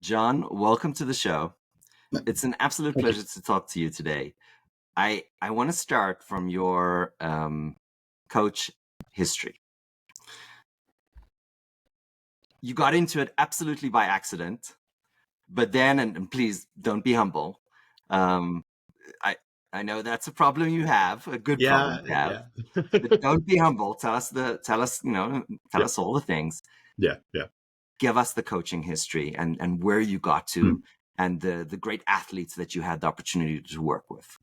John, welcome to the show. It's an absolute Thank you. pleasure to talk to you today. I want to start from your coach history. You got into it absolutely by accident, but then, and please don't be humble. Um, I I know that's a problem you have, a good problem Yeah, you have, yeah, but don't be humble. Tell us, tell yeah, us all the things. yeah, yeah. Give us the coaching history and where you got Hmm. to and the great athletes that you had the opportunity to work with.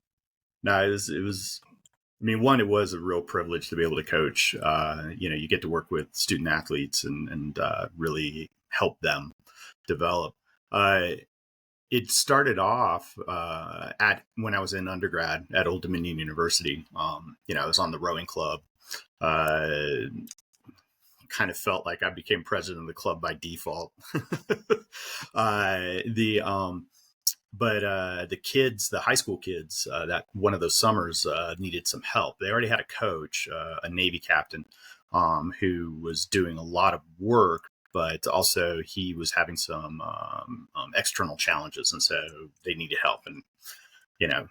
No, it was. I mean, one, it was a real privilege to be able to coach. You get to work with student athletes and really help them develop. Uh, it started off at when I was in undergrad at Old Dominion University. I was on the rowing club. Uh, Kind of felt like I became president of the club by default. The but The kids, the high school kids, that one of those summers needed some help. They already had a coach, a Navy captain, who was doing a lot of work, but also he was having some external challenges, and so they needed help. And you know,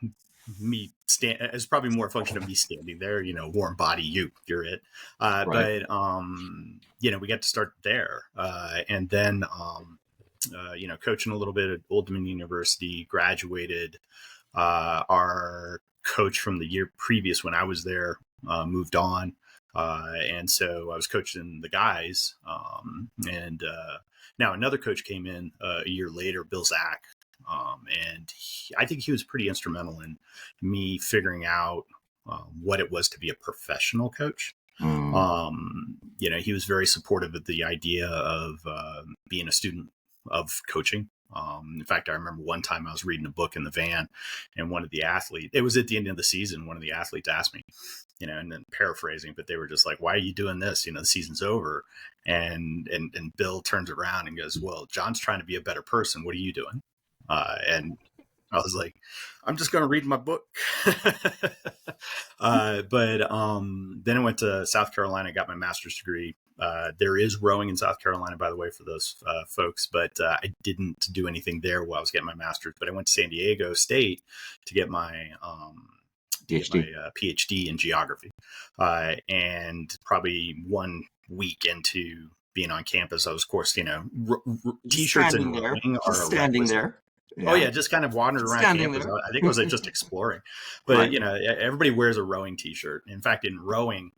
me stand it's probably more a function of me standing there, warm body, you're it. Right. We got to start there, and then coaching a little bit at Old Dominion University, graduated. Our coach from the year previous when I was there moved on. And so I was coaching the guys. And Now another coach came in a year later, Bill Zach. I think he was pretty instrumental in me figuring out what it was to be a professional coach. Mm. He was very supportive of the idea of being a student of coaching. In fact, I remember one time I was reading a book in the van, and one of the athletes, it was at the end of the season, one of the athletes asked me, and then paraphrasing, but they were just like, "Why are you doing this? The season's over." And Bill turns around and goes, "Well, John's trying to be a better person. What are you doing?" And I was like, "I'm just going to read my book." But then I went to South Carolina, got my master's degree. There is rowing in South Carolina, by the way, for those folks, but I didn't do anything there while I was getting my master's. But I went to San Diego State to get my PhD. PhD in geography. And probably 1 week into being on campus, I was, of course, Just t-shirts and standing there. rowing are Just a standing requisite. there. Oh Yeah. yeah, just kind of wandered Just around standing campus. there. I think I was just exploring, but Right. everybody wears a rowing T-shirt. In fact, in rowing,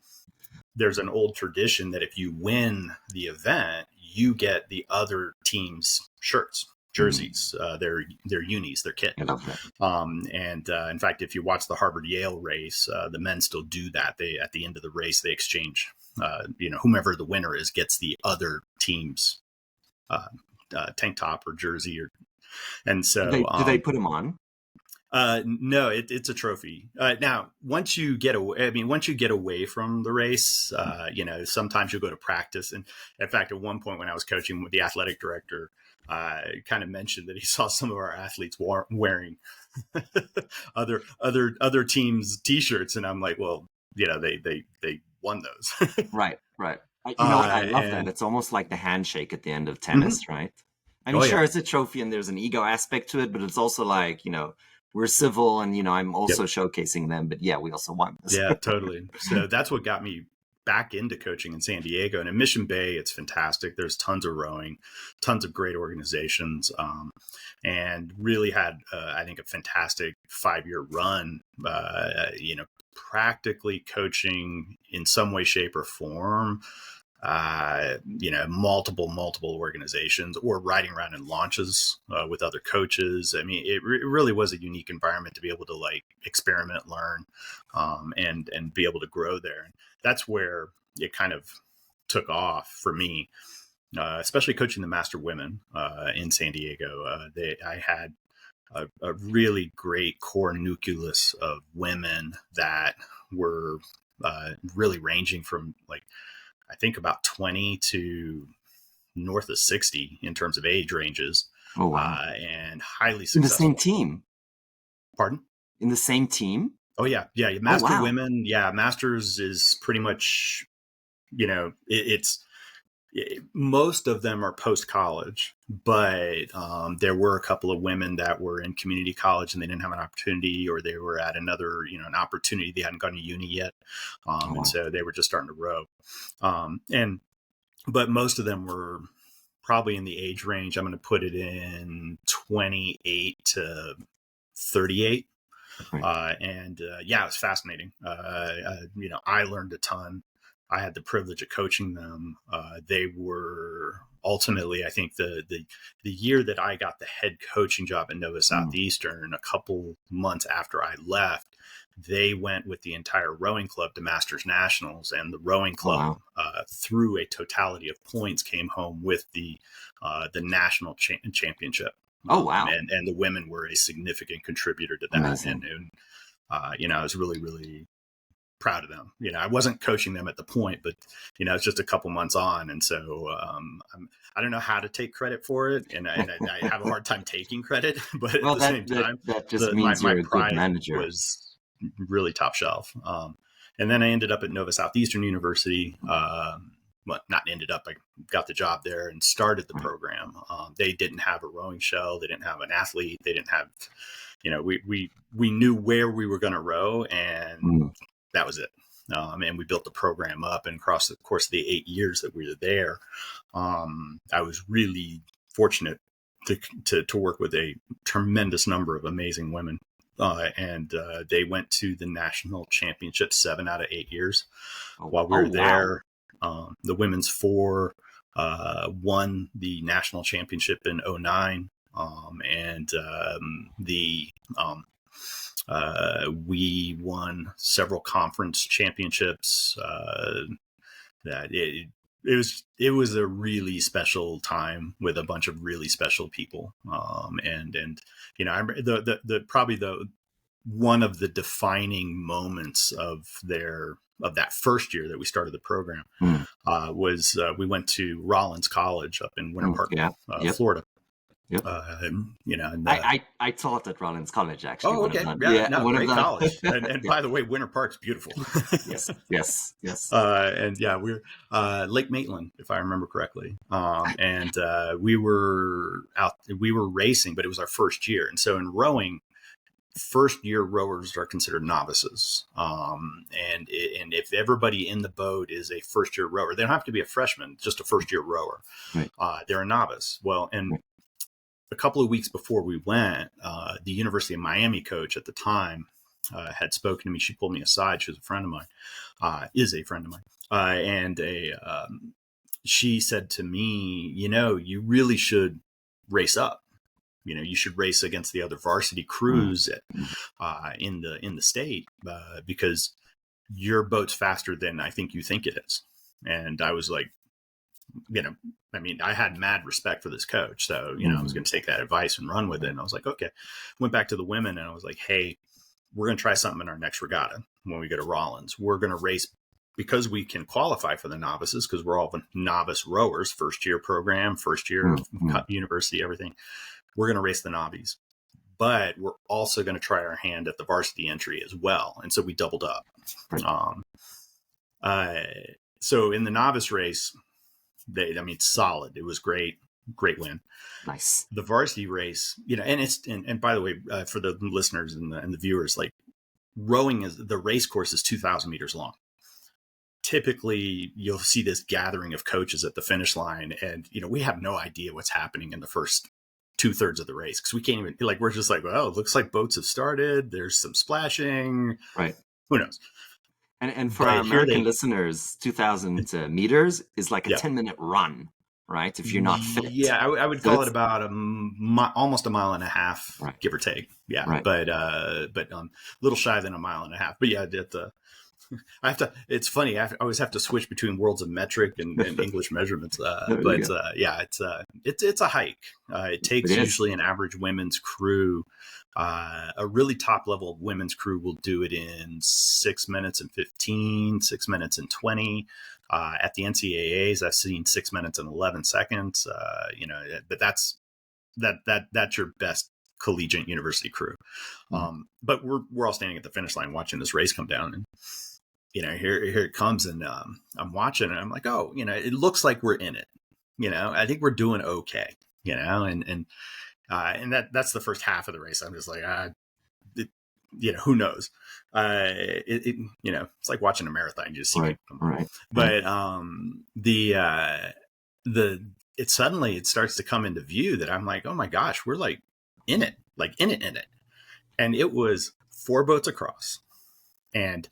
there's an old tradition that if you win the event, you get the other team's shirts, jerseys, their unis, their kit. I love that. In fact, if you watch the Harvard Yale race, the men still do that. They at the end of the race they exchange. Whomever the winner is gets the other team's tank top or jersey, and so Do they put them on? no, it's a trophy. Now, once you get away, once you get away from the race, sometimes you'll go to practice. And in fact, at one point when I was coaching with the athletic director, kind of mentioned that he saw some of our athletes wearing other teams' T-shirts, and I'm like, well, they won those. Right. Right. You know what? I love that. And It's almost like the handshake at the end of mhm. tennis, right? I mean, Oh sure, yeah, it's a trophy and there's an ego aspect to it, but it's also like, we're civil and, I'm yep. also showcasing them. But yeah, we also won this. Yeah, totally. So that's what got me back into coaching in San Diego. And in Mission Bay, it's fantastic. There's tons of rowing, tons of great organizations, and really had, I think, a fantastic 5-year run, practically coaching in some way, shape, or form multiple organizations, or riding around in launches with other coaches. I mean, it really was a unique environment to be able to like experiment, learn, and be able to grow there. And that's where it kind of took off for me, especially coaching the master women in San Diego. I had a really great core nucleus of women that were really ranging from like, I think about 20 to north of 60 in terms of age ranges, Oh, wow. and highly In the same successful. team. Pardon? In the same team? Oh yeah, yeah. Oh, Master wow. women, yeah. Masters is pretty much, it's Most of them are post college, but there were a couple of women that were in community college and they didn't have an opportunity, or they were at another, an opportunity. They hadn't gone to uni yet. Oh, And wow. so they were just starting to row. But most of them were probably in the age range. I'm going to put it in 28 to 38. Right. Yeah, it was fascinating. I learned a ton. I had the privilege of coaching them. They were ultimately, I think, the year that I got the head coaching job at Nova Southeastern, a couple months after I left, they went with the entire rowing club to Masters Nationals, and the rowing Oh, club, wow. through a totality of points, came home with the national championship. Oh, wow. And the women were a significant contributor to that. Amazing. I was really, really proud of them. I wasn't coaching them at the point, but it's just a couple months on, and so I don't know how to take credit for it, and I have a hard time taking credit. But at Well, the same that time, that just means my you're a good pride manager. was really top shelf. And then I ended up at Nova Southeastern University. Well, not ended up. I got the job there and started the Right. program. They didn't have a rowing shell. They didn't have an athlete. They didn't have, we knew where we were going to row, and that was it. And we built the program up, and across the course of the 8 years that we were there, I was really fortunate to work with a tremendous number of amazing women. And they went to the national championship 7 out of 8 years. While we Oh, were wow. there, the women's four won the national championship in 2009. We won several conference championships. That it was a really special time with a bunch of really special people. I the probably the one of the defining moments of that first year that we started the program was we went to Rollins College up in Winter Park, Yeah. Yep. Florida. Yep. I taught at Rollins College, actually. Oh, One of okay. the Yeah, no, one of great college. And yeah. by the way, Winter Park's beautiful. Yes. Yes. Yes. And yeah, we're Lake Maitland, if I remember correctly. We were racing, but it was our first year. And so in rowing, first year rowers are considered novices. And if everybody in the boat is a first year rower, they don't have to be a freshman, just a first year rower. Right. They're a novice. Well, and Right. a couple of weeks before we went, the University of Miami coach at the time had spoken to me. She pulled me aside. She was a friend of mine, is a friend of mine. She said to me, you really should race up. You should race against the other varsity crews in the state because your boat's faster than I think you think it is. And I was like, I had mad respect for this coach. So, I was going to take that advice and run with it. And I was like, okay. Went back to the women and I was like, hey, we're going to try something in our next regatta when we go to Rollins. We're going to race because we can qualify for the novices because we're all novice rowers, first year program, first year university, everything. We're going to race the novice, but we're also going to try our hand at the varsity entry as well. And so we doubled up. Right. So in the novice race, solid. It was great win. Nice. The varsity race, and by the way, for the listeners and the viewers, like rowing the race course is 2,000 meters long. Typically, you'll see this gathering of coaches at the finish line, and we have no idea what's happening in the first 2/3 of the race because we can't even we're just like, well, it looks like boats have started. There's some splashing. Right. Who knows? And for our American listeners, 2,000 meters is like a 10-minute run, right? If you're not fit. Yeah, I would call it about almost a mile and a half, right. give or take. Yeah, right. but a little shy than a mile and a half. But yeah, I have to. It's funny. I always have to switch between worlds of metric and English measurements. It's a hike. It takes usually an average women's crew. A really top level women's crew will do it in 6 minutes and 15, 6 minutes and 20. At the NCAAs, I've seen 6 minutes and 11 seconds. But that's your best collegiate university crew. But we're all standing at the finish line watching this race come down. And here it comes, and I'm watching, and I'm like, oh, it looks like we're in it. I think we're doing okay. And that's the first half of the race. I'm just like, it, who knows? It's like watching a marathon. You just see Right, people come by. right, right. But it suddenly it starts to come into view that I'm like, oh my gosh, we're like in it, in it. And it was 4 boats across. And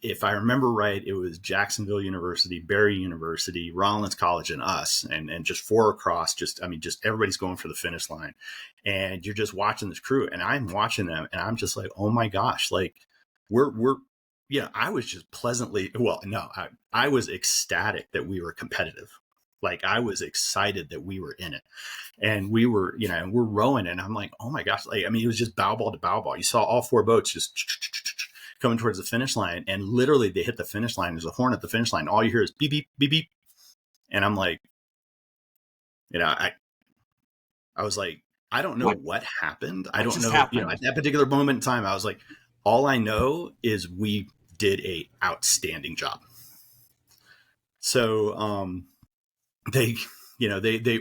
if I remember right, it was Jacksonville University, Barry University, Rollins College, and us, and just 4 across. Just everybody's going for the finish line, and you're just watching this crew, and I'm watching them, and I'm just like, oh my gosh, like we're I was just pleasantly, well, no, I was ecstatic that we were competitive. Like I was excited that we were in it, and we were, and we're rowing, and I'm like, oh my gosh, like it was just bow ball to bow ball. You saw all 4 boats just coming towards the finish line, and literally they hit the finish line. There's a horn at the finish line. All you hear is beep beep beep beep, and I'm like, I was like, I don't know what happened. I don't know. Happened? At that particular moment in time, I was like, all I know is we did a outstanding job. So they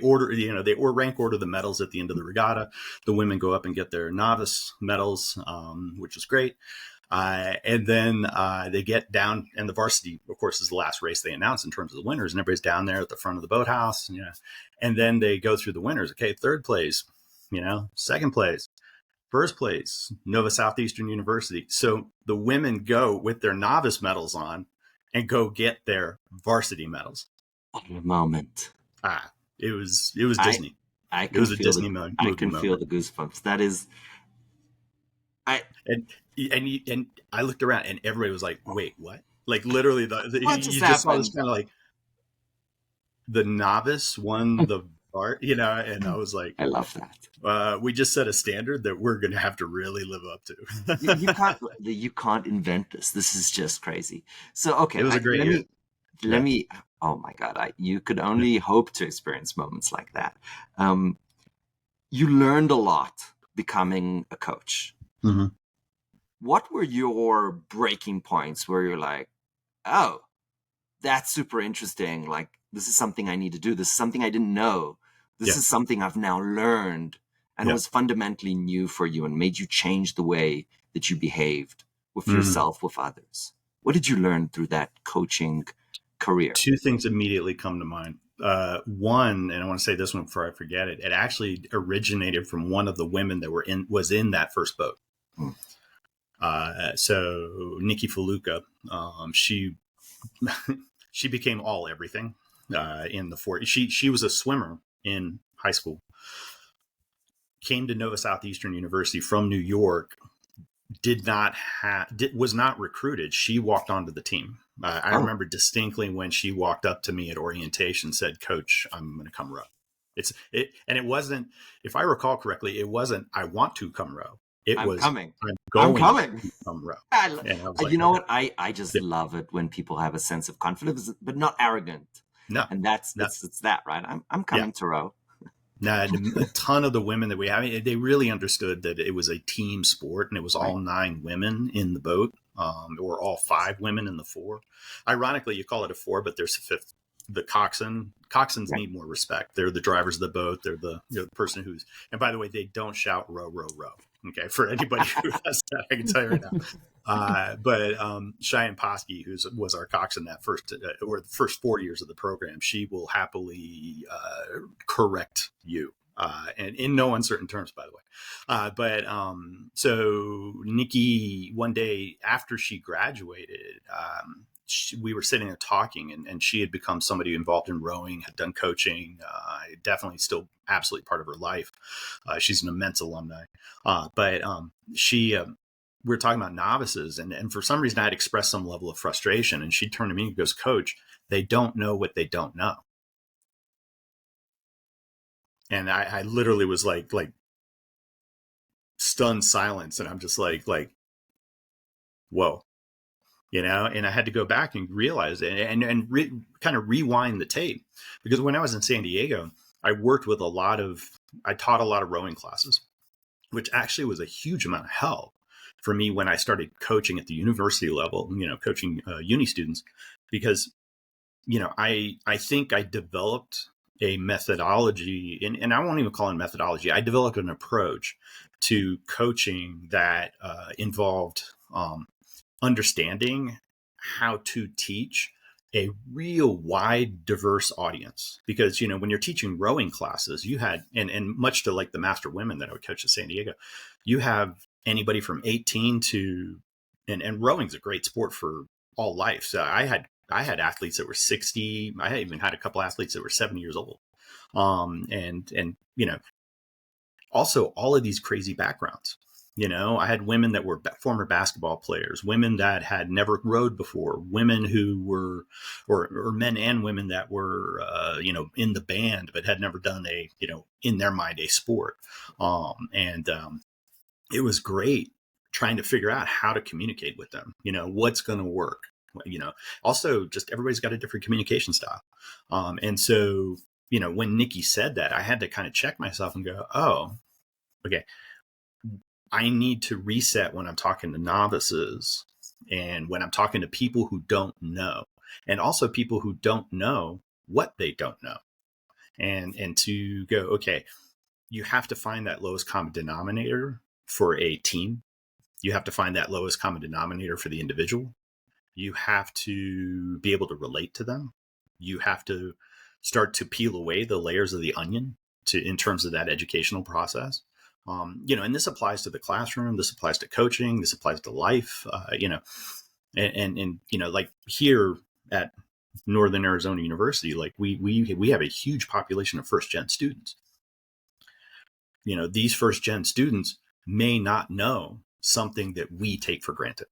order, they rank order the medals at the end of the regatta. The women go up and get their novice medals, which is great. And then they get down, and the varsity, of course, is the last race they announce in terms of the winners, and everybody's down there at the front of the boathouse. And then they go through the winners. Okay, 3rd place, 2nd place, 1st place, Nova Southeastern University. So the women go with their novice medals on and go get their varsity medals. What a moment. It was Disney. It was a Disney movie. I can feel the goosebumps. That is, and I looked around, and everybody was like, "Wait, what?" Like literally, what you just saw this kind of like the novice won the part, and I was like, I love that. We just set a standard that we're going to have to really live up to. You can't invent this. This is just crazy. So okay, it was a great year. Let me. Oh my God! You could only hope to experience moments like that. You learned a lot becoming a coach. Mm-hmm. What were your breaking points where you're like, oh, that's super interesting. Like, this is something I need to do. This is something I didn't know. This is something I've now learned, and it was fundamentally new for you and made you change the way that you behaved with yourself, with others. What did you learn through that coaching career? 2 things immediately come to mind. One, and I want to say this one before I forget it, it actually originated from one of the women that was in that first boat. So Nikki Faluca, she became all everything in the 40s. She was a swimmer in high school, came to Nova Southeastern University from New York, was not recruited. She walked onto the team. I remember distinctly when she walked up to me at orientation, said, "Coach, I'm going to come row." And it wasn't, if I recall correctly, it wasn't, "I want to come row." I'm coming. I'm going to come row. You know what? I just love it when people have a sense of confidence, but not arrogant. No, and it's that, right? I'm coming to row. A ton of the women that we have, they really understood that it was a team sport, and it was all 9 women in the boat, or all 5 women in the 4. Ironically, you call it a 4, but there's a 5th, the coxswain. Coxswains need more respect. They're the drivers of the boat. They're the person who's, and by the way, they don't shout "row, row, row." Okay, for anybody who has that, I can tell you right now. But Cheyenne Posky, who was our coxswain that first or the first 4 years of the program, she will happily correct you, and in no uncertain terms, by the way. So Nikki, one day after she graduated, we were sitting there talking, and she had become somebody involved in rowing, had done coaching, definitely still absolutely part of her life. She's an immense alumni. But we were talking about novices, and for some reason I had expressed some level of frustration, and she turned to me and goes, "Coach, they don't know what they don't know." And I literally was like stunned silence. And I'm just like, whoa. And I had to go back and realize it and kind of rewind the tape, because when I was in San Diego, I taught a lot of rowing classes, which actually was a huge amount of help, for me when I started coaching at the university level, coaching uni students, because, I think I developed a methodology, and I won't even call it methodology. I developed an approach to coaching that involved understanding how to teach a real wide, diverse audience. Because, when you're teaching rowing classes, you had, and much to like the master women that I would coach at San Diego, you have anybody from 18 to, and rowing's a great sport for all life. So I had athletes that were 60. I even had a couple athletes that were 70 years old. And also all of these crazy backgrounds. I had women that were former basketball players, women that had never rowed before, women who were, or men and women that were, in the band, but had never done in their mind, a sport. It was great trying to figure out how to communicate with them, what's going to work, also just everybody's got a different communication style. And so, when Nikki said that, I had to kind of check myself and go, oh, okay, I need to reset when I'm talking to novices and when I'm talking to people who don't know, and also people who don't know what they don't know. And to go, okay, you have to find that lowest common denominator for a team. You have to find that lowest common denominator for the individual. You have to be able to relate to them. You have to start to peel away the layers of the onion in terms of that educational process. And this applies to the classroom, this applies to coaching, this applies to life, and like here at Northern Arizona University, like we have a huge population of first gen students. These first gen students may not know something that we take for granted,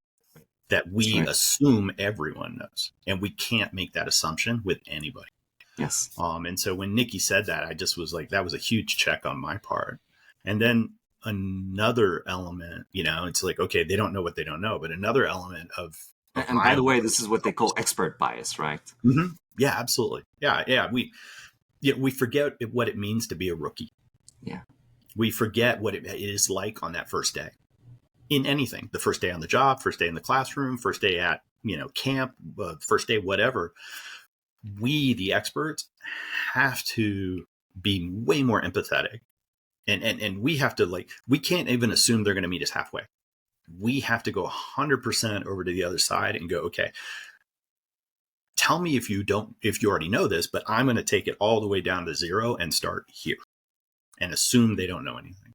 that we assume everyone knows, and we can't make that assumption with anybody. Yes. And so when Nikki said that, I just was like, that was a huge check on my part. And then another element, it's like, okay, they don't know what they don't know, but another element of and by the way, this is what they call expert bias, right? Mm-hmm. Yeah, absolutely. Yeah. We forget what it means to be a rookie. Yeah. We forget what it is like on that first day in anything, the first day on the job, first day in the classroom, first day at, camp, first day, whatever. We, the experts, have to be way more empathetic. And we have to we can't even assume they're going to meet us halfway. We have to go 100% over to the other side and go, okay, tell me if you already know this, but I'm going to take it all the way down to zero and start here and assume they don't know anything.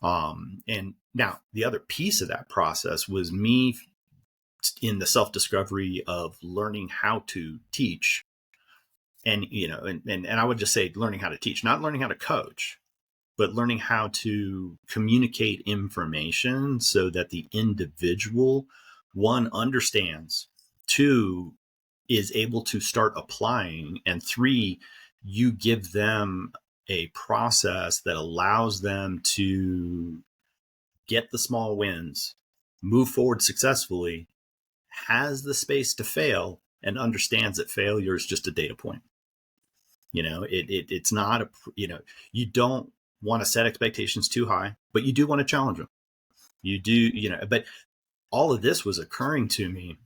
And now the other piece of that process was me in the self-discovery of learning how to teach. And, and I would just say learning how to teach, not learning how to coach, but learning how to communicate information so that the individual, one, understands, two, is able to start applying, and three, you give them a process that allows them to get the small wins, move forward successfully, has the space to fail, and understands that failure is just a data point. It's not you don't want to set expectations too high, but you do want to challenge them. You do, but all of this was occurring to me,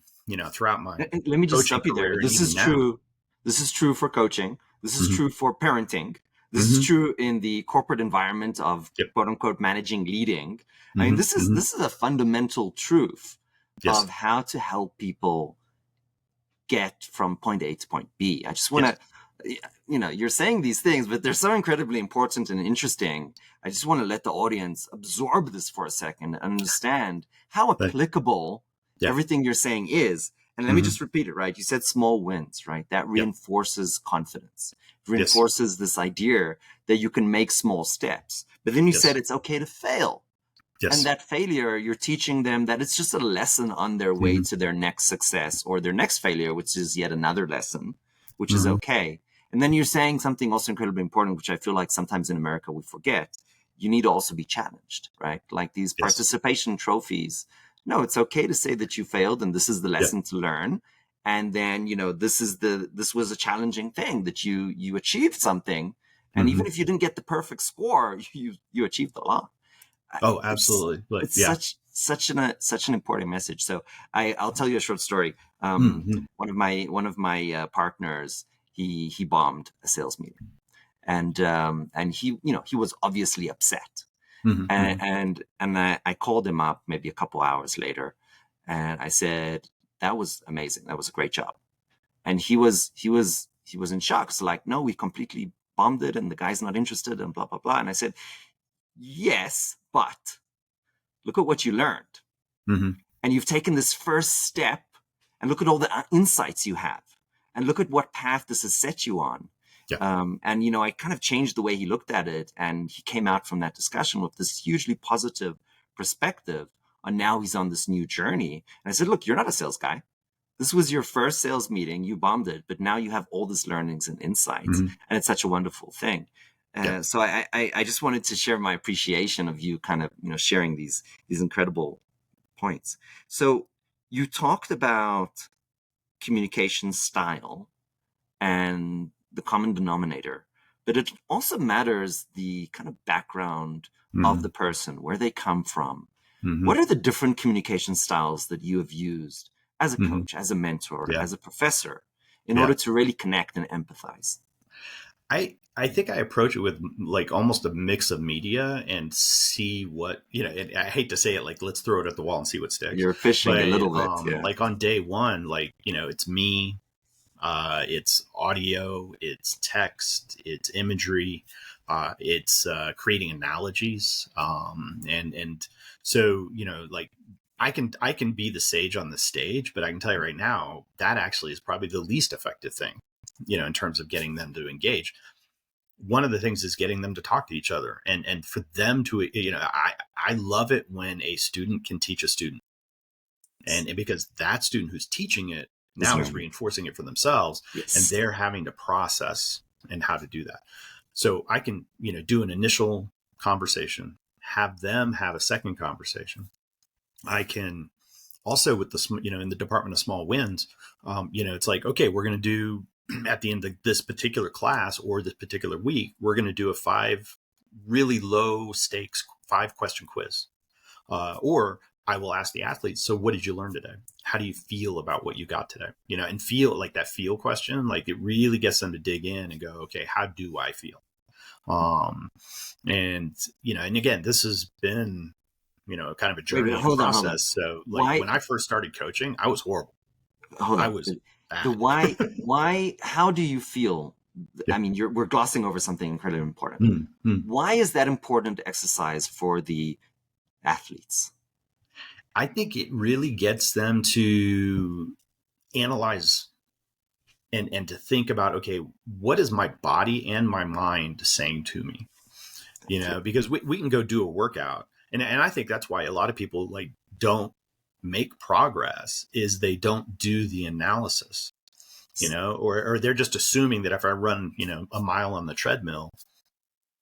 throughout my let me just stop you there. This is true. This is true for coaching. This is true for parenting. This is true in the corporate environment of quote unquote managing, leading. I mean, this is a fundamental truth of how to help people get from point A to point B. I just want to, you're saying these things, but they're so incredibly important and interesting. I just want to let the audience absorb this for a second and understand how applicable everything you're saying is. And let me just repeat it, right? You said small wins, right? That reinforces confidence, reinforces this idea that you can make small steps. But then you said it's okay to fail. And that failure, you're teaching them that it's just a lesson on their way to their next success or their next failure, which is yet another lesson, which is okay. And then you're saying something also incredibly important, which I feel like sometimes in America we forget. You need to also be challenged, right? Like these participation trophies. No, it's okay to say that you failed and this is the lesson to learn. And then, this was a challenging thing that you achieved something. And even if you didn't get the perfect score, you achieved a lot. Oh, absolutely. It's such an important message. So I'll tell you a short story. Mm-hmm. One of my partners, he bombed a sales meeting, and he was obviously upset. Mm-hmm. And I called him up maybe a couple hours later, and I said, "That was amazing. That was a great job." And he was in shock. So like, no, we completely bombed it, and the guy's not interested, and blah blah blah. And I said, yes, but look at what you learned, Mm-hmm. and you've taken this first step, and look at all the insights you have, and look at what path this has set you on. Yeah. And I kind of changed the way he looked at it, and he came out from that discussion with this hugely positive perspective. And now he's on this new journey. And I said, look, you're not a sales guy. This was your first sales meeting. You bombed it, but now you have all these learnings and insights, Mm-hmm. and it's such a wonderful thing. Yeah. So I just wanted to share my appreciation of you kind of sharing these incredible points. So you talked about communication style and the common denominator, but it also matters the kind of background of Mm-hmm. the person, where they come from. Mm-hmm. What are the different communication styles that you have used as a Mm-hmm. coach, as a mentor, Yeah. as a professor, in Yeah. order to really connect and empathize? I think I approach it with like almost a mix of media and see what, and I hate to say it, like, let's throw it at the wall and see what sticks. You're fishing a But little bit, yeah. like on day one, like, it's me, it's audio, it's text, it's imagery, it's creating analogies. And so, like, I can be the sage on the stage, but I can tell you right now, that actually is probably the least effective thing, in terms of getting them to engage. One of the things is getting them to talk to each other, and for them to, I love it when a student can teach a student, and because that student who's teaching it now is reinforcing it for themselves, Yes. and they're having to process and how to do that. So I can, do an initial conversation, have them have a second conversation. I can also, with the, in the Department of Small Wins, it's like, okay, we're going to do, at the end of this particular class or this particular week, we're going to do a 5 really low stakes 5-question quiz. Or I will ask the athletes, so what did you learn today? How do you feel about what you got today? And feel, like, that feel question, like, it really gets them to dig in and go, okay, how do I feel? And again, this has been, kind of a journey and hold on. process. So like, when I first started coaching, I was horrible. Hold on. I was bad. The why, how do you feel? Yeah. I mean, we're glossing over something incredibly important. Why is that important exercise for the athletes? I think it really gets them to analyze and to think about, okay, what is my body and my mind saying to me? Because we can go do a workout. And I think that's why a lot of people, like, don't make progress, is they don't do the analysis, or they're just assuming that if I run, a mile on the treadmill,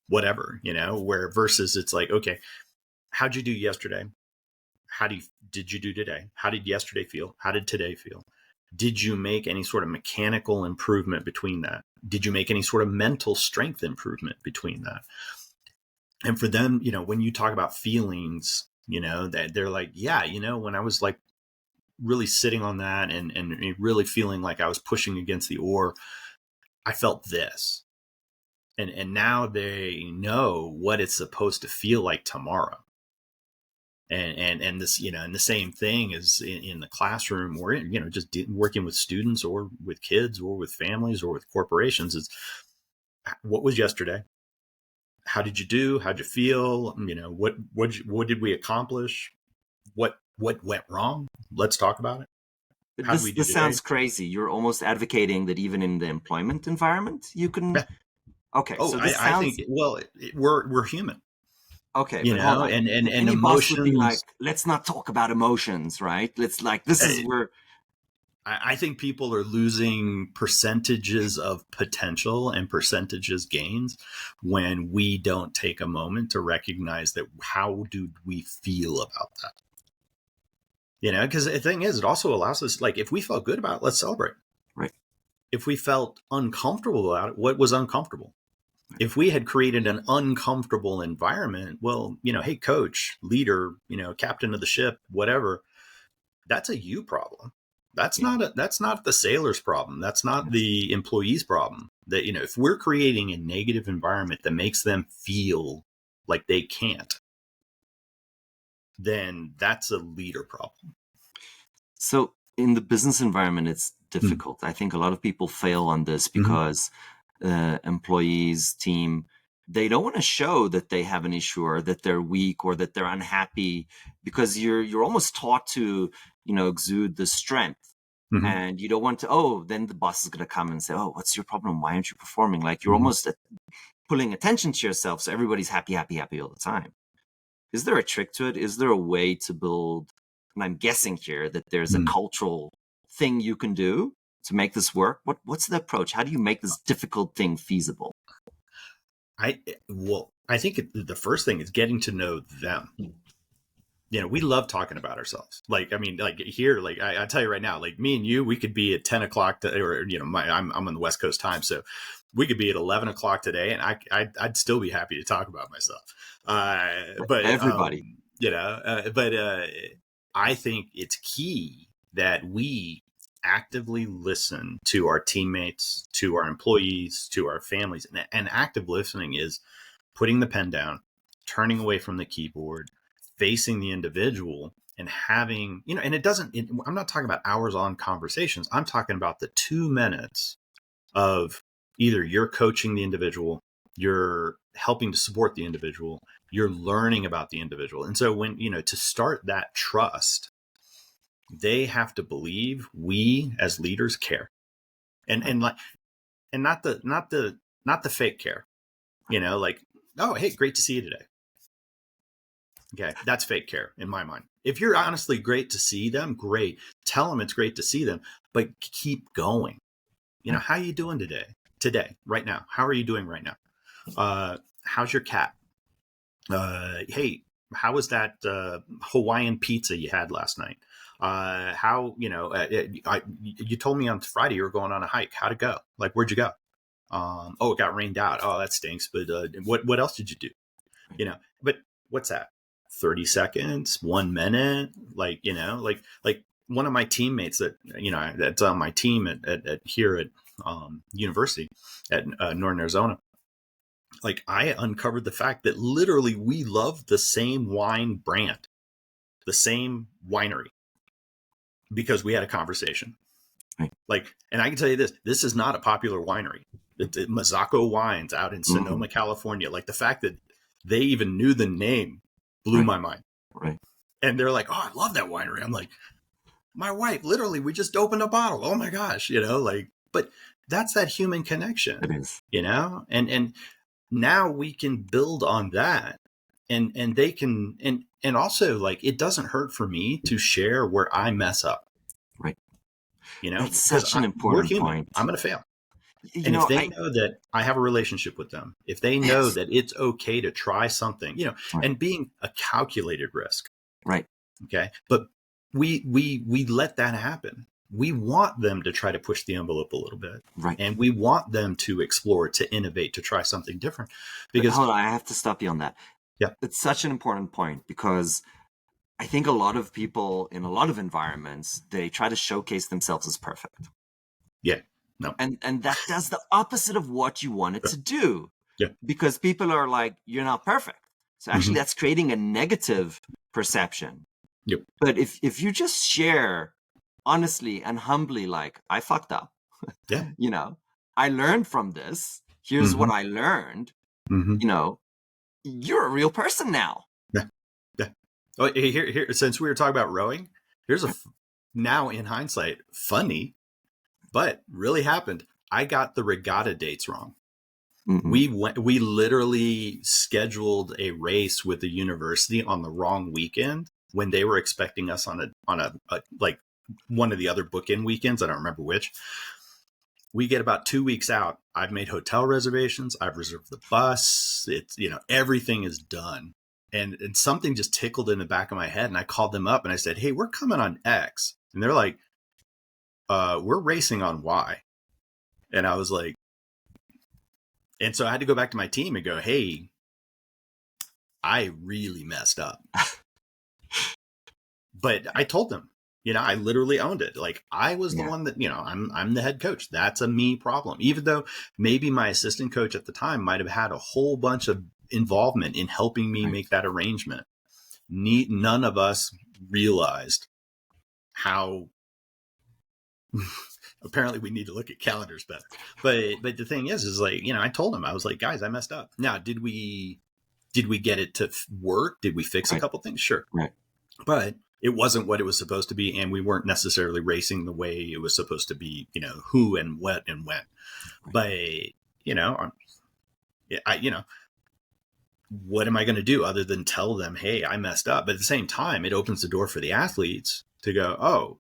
whatever, where versus it's like, okay, how'd you do yesterday? Did you do today? How did yesterday feel? How did today feel? Did you make any sort of mechanical improvement between that? Did you make any sort of mental strength improvement between that? And for them, when you talk about feelings, that they're like, yeah, when I was like really sitting on that and really feeling like I was pushing against the oar, I felt this. And now they know what it's supposed to feel like tomorrow. And this, and the same thing is in the classroom, or, just working with students or with kids or with families or with corporations, is what was yesterday? How did you do? How'd you feel? What did we accomplish? What went wrong? Let's talk about it. How did we do This today? sounds crazy. You're almost advocating that even in the employment environment, you can. Yeah. Okay, Oh, so this I sounds. think, well, we're human. Okay, but hold on. and Any boss would be like, let's not talk about emotions, right? Let's this is where. I think people are losing percentages of potential and percentages gains when we don't take a moment to recognize that. How do we feel about that? Because the thing is, it also allows us, like, if we felt good about it, let's celebrate. Right. If we felt uncomfortable about it, what was uncomfortable? If we had created an uncomfortable environment, well, hey, coach, leader, captain of the ship, whatever, that's a you problem. That's Yeah. not the sailor's problem. That's not the employee's problem. That, if we're creating a negative environment that makes them feel like they can't, then that's a leader problem. So in the business environment, it's Mm-hmm. difficult. I think a lot of people fail on this because employees, team, they don't want to show that they have an issue or that they're weak or that they're unhappy, because you're almost taught to, exude the strength. Mm-hmm. And you don't want to, oh, then the boss is going to come and say, oh, what's your problem? Why aren't you performing? Like you're Mm-hmm. almost pulling attention to yourself. So everybody's happy, happy, happy all the time. Is there a trick to it? Is there a way to build, and I'm guessing here that there's a cultural thing you can do to make this work? What's the approach? How do you make this difficult thing feasible? I think the first thing is getting to know them. We love talking about ourselves. Like here, like I tell you right now, like me and you, we could be at 10 o'clock I'm on the West Coast time. So we could be at 11 o'clock today and I'd still be happy to talk about myself. But everybody, I think it's key that we actively listen to our teammates, to our employees, to our families. And active listening is putting the pen down, turning away from the keyboard, facing the individual, and having, and I'm not talking about hours on conversations. I'm talking about the 2 minutes of either you're coaching the individual, you're helping to support the individual, you're learning about the individual. And so when, to start that trust, they have to believe we as leaders care. And not the fake care, like, oh, hey, great to see you today. Okay, that's fake care in my mind. If you're honestly great to see them, great. Tell them it's great to see them, but keep going. How are you doing today, right now? How are you doing right now? How's your cat? Hey, how was that Hawaiian pizza you had last night? You told me on Friday you were going on a hike. How'd it go? Like, where'd you go? Oh, it got rained out. Oh, that stinks. But what else did you do? But what's that? 30 seconds, 1 minute, like one of my teammates that's on my team at here at university at Northern Arizona. Like, I uncovered the fact that literally we love the same wine brand, the same winery, because we had a conversation. Right. Like, and I can tell you this is not a popular winery. It's Mazzacco Wines out in Sonoma, California. Like, the fact that they even knew the name blew my mind. Right. And they're like, oh, I love that winery. I'm like, my wife, literally, we just opened a bottle. Oh my gosh, but that's that human connection. It is. And now we can build on that. And they can, and also, like, it doesn't hurt for me to share where I mess up. Right. That's such an important point. I'm going to fail. And if they know that I have a relationship with them, if they know that it's okay to try something, and being a calculated risk. Right. Okay. But we let that happen. We want them to try to push the envelope a little bit. Right. And we want them to explore, to innovate, to try something different. Because hold on, I have to stop you on that. Yeah. It's such an important point, because I think a lot of people in a lot of environments, they try to showcase themselves as perfect. Yeah. No. And that does the opposite of what you want it to do. Yeah. Because people are like, you're not perfect. So actually that's creating a negative perception. Yep. But if you just share honestly and humbly, like, I fucked up. Yeah. I learned from this. Here's what I learned. You're a real person now. Yeah. Yeah. Oh, here, since we were talking about rowing, here's now in hindsight, funny, but really happened. I got the regatta dates wrong. We literally scheduled a race with the university on the wrong weekend when they were expecting us on a like one of the other bookend weekends. I don't remember which. We get about 2 weeks out. I've made hotel reservations. I've reserved the bus. It's, everything is done. And something just tickled in the back of my head. And I called them up and I said, hey, we're coming on X. And they're like, we're racing on Y. And I was like, And so I had to go back to my team and go, hey, I really messed up. But I told them, I literally owned it. Like, I was the one that, I'm the head coach. That's a me problem. Even though maybe my assistant coach at the time might have had a whole bunch of involvement in helping me make that arrangement. None of us realized how apparently we need to look at calendars better. But the thing is like, I told them, I was like, guys, I messed up. Now, did we get it to work? Did we fix a couple things? Sure. Right. But it wasn't what it was supposed to be. And we weren't necessarily racing the way it was supposed to be, who and what and when. Right. But, what am I going to do other than tell them, hey, I messed up? But at the same time, it opens the door for the athletes to go, oh,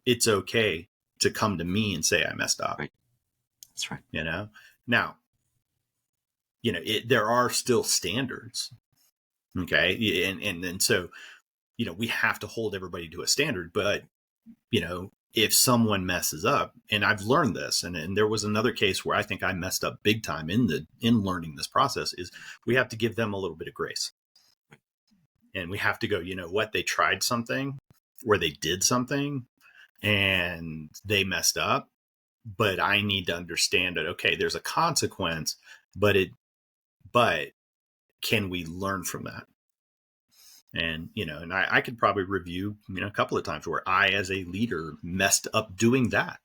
it's okay to come to me and say I messed up. Right. That's right. Now, there are still standards. Okay. And so, we have to hold everybody to a standard, but, if someone messes up, and I've learned this, and there was another case where I think I messed up big time in learning this process, is we have to give them a little bit of grace. And we have to go, what, they tried something or they did something and they messed up, but I need to understand that, okay, there's a consequence, but can we learn from that? And, and I could probably review, a couple of times where I, as a leader, messed up doing that.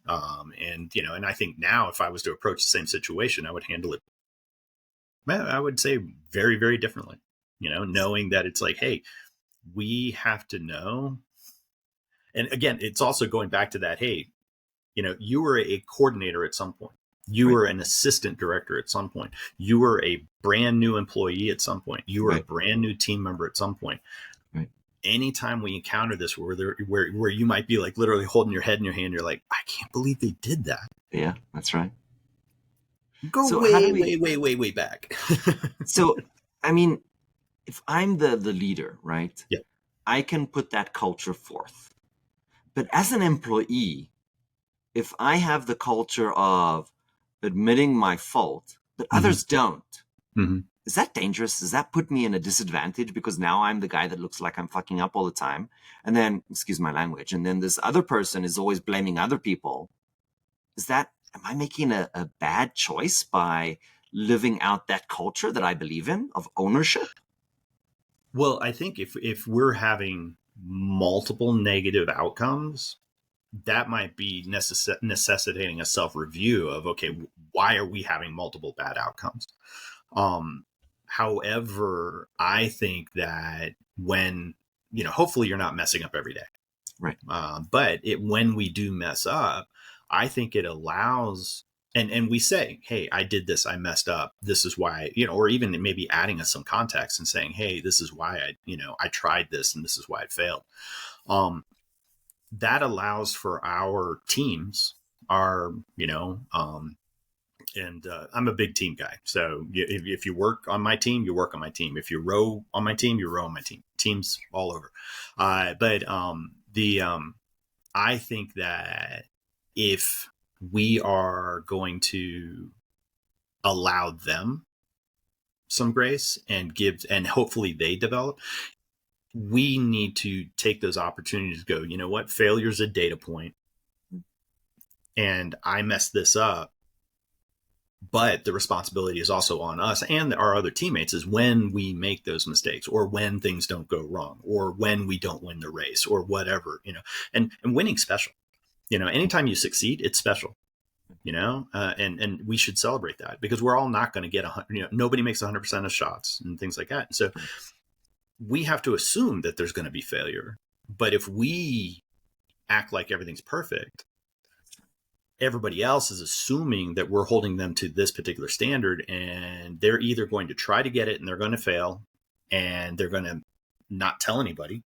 And I think now if I was to approach the same situation, I would handle it, I would say very, very differently, knowing that it's like, hey, we have to know. And again, it's also going back to that, hey, you were a coordinator at some point. You were an assistant director at some point. You were a brand new employee at some point. You were a brand new team member at some point. Right. Anytime we encounter this where you might be like literally holding your head in your hand, you're like, I can't believe they did that. Yeah, that's right. Go way back. So, I mean, if I'm the leader, right? Yeah. I can put that culture forth. But as an employee, if I have the culture of admitting my fault, but others don't, is that dangerous? Does that put me in a disadvantage because now I'm the guy that looks like I'm fucking up all the time? And then, excuse my language, and then this other person is always blaming other people. Am I making a bad choice by living out that culture that I believe in of ownership? Well, I think if we're having multiple negative outcomes, that might be necessitating a self-review of, okay, why are we having multiple bad outcomes? However, I think that when, hopefully you're not messing up every day. Right. But when we do mess up, I think it allows, and we say, hey, I did this, I messed up. This is why, or even maybe adding us some context and saying, hey, this is why I tried this and this is why it failed. That allows for our teams, and I'm a big team guy. So if you work on my team, you work on my team. If you row on my team, you row on my team. Teams all over. But I think that if we are going to allow them some grace and hopefully they develop, we need to take those opportunities to go, you know what, failure's a data point and I messed this up, but the responsibility is also on us and our other teammates is when we make those mistakes or when things don't go wrong or when we don't win the race or whatever, and winning's special. Anytime you succeed, it's special, and we should celebrate that because we're all not going to get 100, nobody makes 100% of shots and things like that. So we have to assume that there's going to be failure. But if we act like everything's perfect, everybody else is assuming that we're holding them to this particular standard and they're either going to try to get it and they're going to fail and they're going to not tell anybody.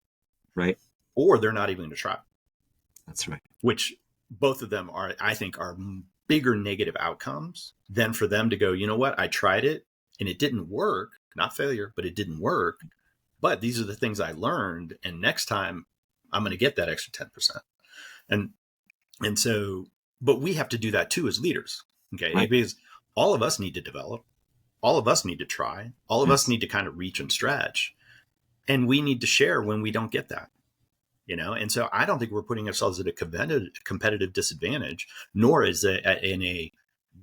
Right. Or they're not even going to try. That's right. Which both of them I think are bigger negative outcomes than for them to go, you know what, I tried it and it didn't work. Not failure, but it didn't work. But these are the things I learned. And next time I'm going to get that extra 10%. And so, but we have to do that too as leaders. Okay. Right. Because all of us need to develop. All of us need to try. All of us Yes. need to kind of reach and stretch. And we need to share when we don't get that. And so I don't think we're putting ourselves at a competitive disadvantage, nor is it in a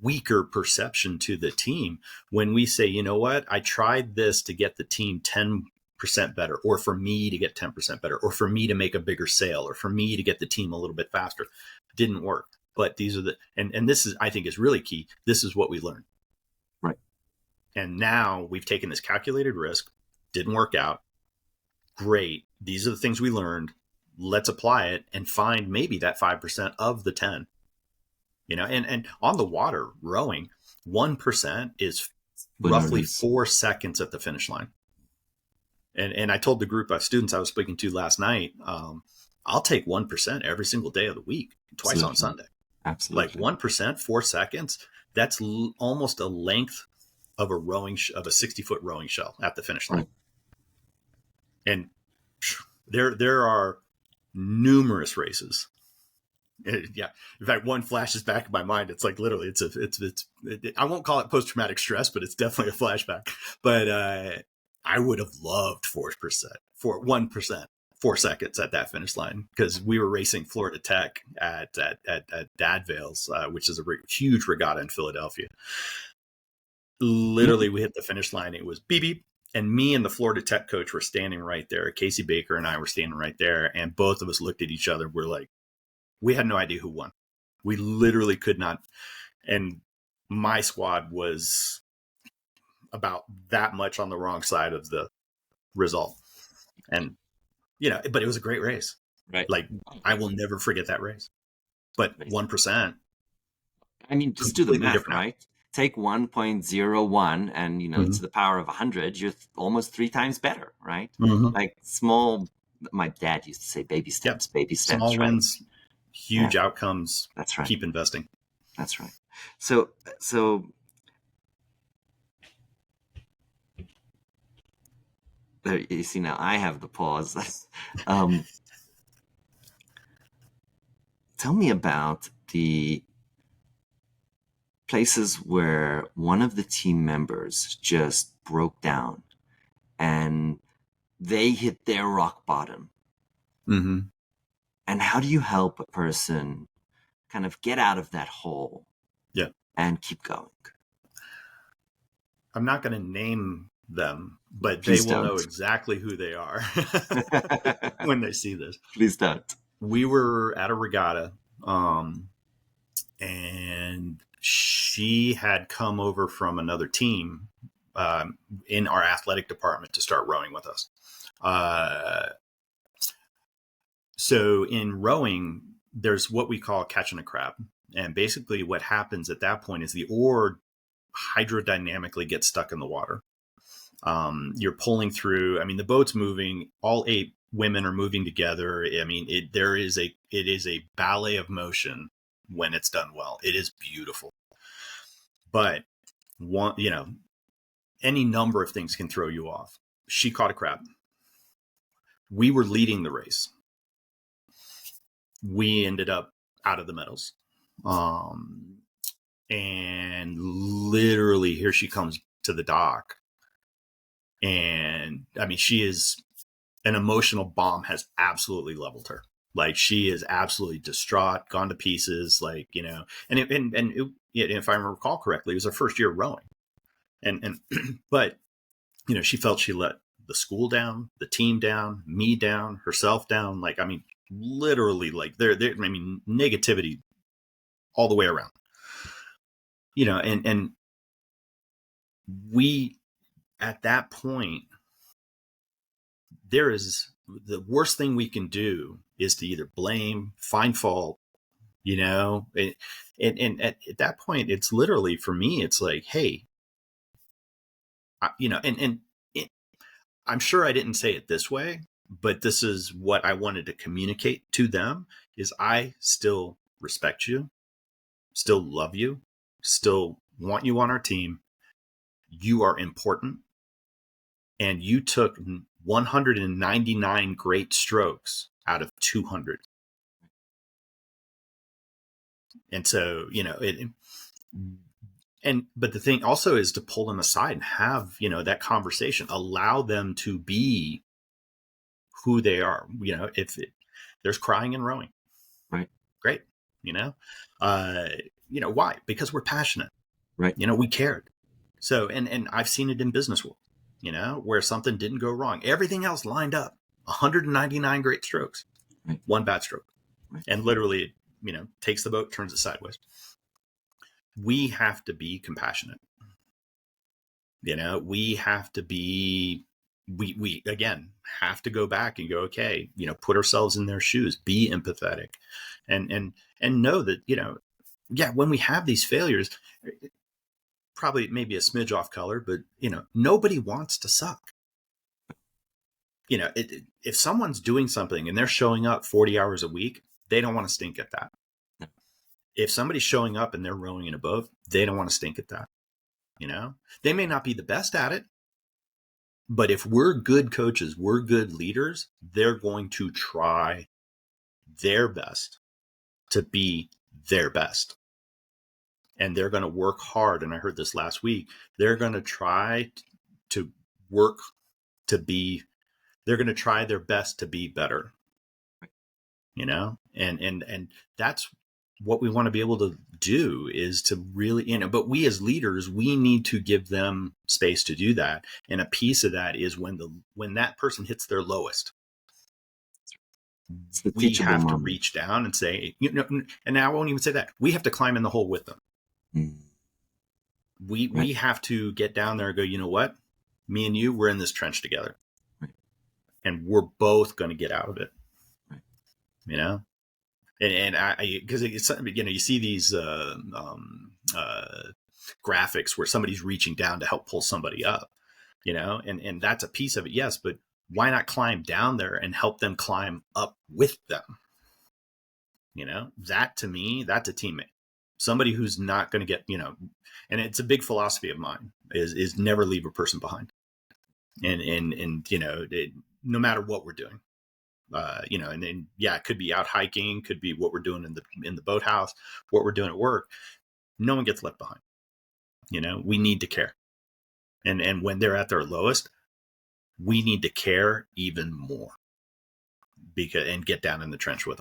weaker perception to the team when we say, you know what, I tried this to get the team 10% better, or for me to get 10% better, or for me to make a bigger sale, or for me to get the team a little bit faster. Didn't work. But these are and this is, I think, is really key. This is what we learned. Right. And now we've taken this calculated risk, didn't work out. Great. These are the things we learned. Let's apply it and find maybe that 5% of the 10. And on the water rowing, 1% is roughly 4 seconds at the finish line. And I told the group of students I was speaking to last night, I'll take 1% every single day of the week, twice Absolutely. on Sunday. Absolutely. Like 1%, 4 seconds. That's almost a length of of a 60-foot rowing shell at the finish line. Right. And there are numerous races. Yeah. In fact, one flashes back in my mind. It's like literally, I won't call it post-traumatic stress, but it's definitely a flashback. But I would have loved 1%, 4 seconds at that finish line, because we were racing Florida Tech at Dadvales, which is a huge regatta in Philadelphia. Literally, we hit the finish line. It was beep, beep. And me and the Florida Tech coach were standing right there. Casey Baker and I were standing right there. And both of us looked at each other. We're like, we had no idea who won. We literally could not. And my squad was about that much on the wrong side of the result. And, but it was a great race. Right. Like, I will never forget that race. But 1%. I mean, just do the math, right? Take 1.01 and, to the power of 100, you're almost 3 times better, right? Mm-hmm. Like small, my dad used to say baby steps, baby steps. Small right? wins, huge outcomes. That's right. Keep investing. That's right. So there, you see, now I have the pause. Tell me about the places where one of the team members just broke down and they hit their rock bottom. Mm-hmm. And how do you help a person kind of get out of that hole and keep going? I'm not going to name them, but Please they will don't. know exactly who they are when they see this. Please don't. We were at a regatta, and she had come over from another team in our athletic department to start rowing with us. So in rowing, there's what we call catching a crab. And basically what happens at that point is the oar hydrodynamically gets stuck in the water. You're pulling through. I mean, the boat's moving. All 8 women are moving together. I mean, it is a ballet of motion when it's done well. It is beautiful. But any number of things can throw you off. She caught a crab. We were leading the race. We ended up out of the medals. And literally here she comes to the dock. And I mean, she is an emotional bomb, has absolutely leveled her. Like, she is absolutely distraught, gone to pieces, like, and if I recall correctly, it was her first year rowing. And, but, she felt she let the school down, the team down, me down, herself down. Like, I mean, literally, like negativity all the way around, and we, at that point, there is the worst thing we can do is to either blame, find fault, and at that point, it's literally, for me, it's like, hey, I'm sure I didn't say it this way, but this is what I wanted to communicate to them, is I still respect you, still love you, still want you on our team. You are important. And you took 199 great strokes out of 200. And so, But the thing also is to pull them aside and have, that conversation, allow them to be who they are. If there's crying and rowing, Right. Great. Why? Because we're passionate, right. We cared. So, and I've seen it in business world, where something didn't go wrong. Everything else lined up, 199 great strokes, right. one bad stroke. Right. And literally, takes the boat, turns it sideways. We have to be compassionate. We have to be, we again have to go back and go, okay, put ourselves in their shoes, be empathetic, and know that, when we have these failures, probably maybe a smidge off color, but nobody wants to suck. If someone's doing something and they're showing up 40 hours a week, they don't want to stink at that. If somebody's showing up and they're rowing in a boat, they don't want to stink at that. They may not be the best at it, but if we're good coaches, we're good leaders, they're going to try their best to be their best. And they're going to work hard. And I heard this last week, they're going to try to work to be, they're going to try their best to be better, and that's what we want to be able to do, is to really, but we as leaders, we need to give them space to do that. And a piece of that is when that person hits their lowest, we have to reach down and say, and I won't even say that, we have to climb in the hole with them. We have to get down there and go, you know what, me and you, we're in this trench together, and we're both going to get out of it. And I because it's, you see these graphics where somebody's reaching down to help pull somebody up, and that's a piece of it, yes, but why not climb down there and help them climb up with them? That, to me, that's a teammate. Somebody who's not going to get, and it's a big philosophy of mine, is never leave a person behind. And no matter what we're doing, and then, it could be out hiking, could be what we're doing in the boathouse, what we're doing at work. No one gets left behind. We need to care. And when they're at their lowest, we need to care even more, and get down in the trench with them.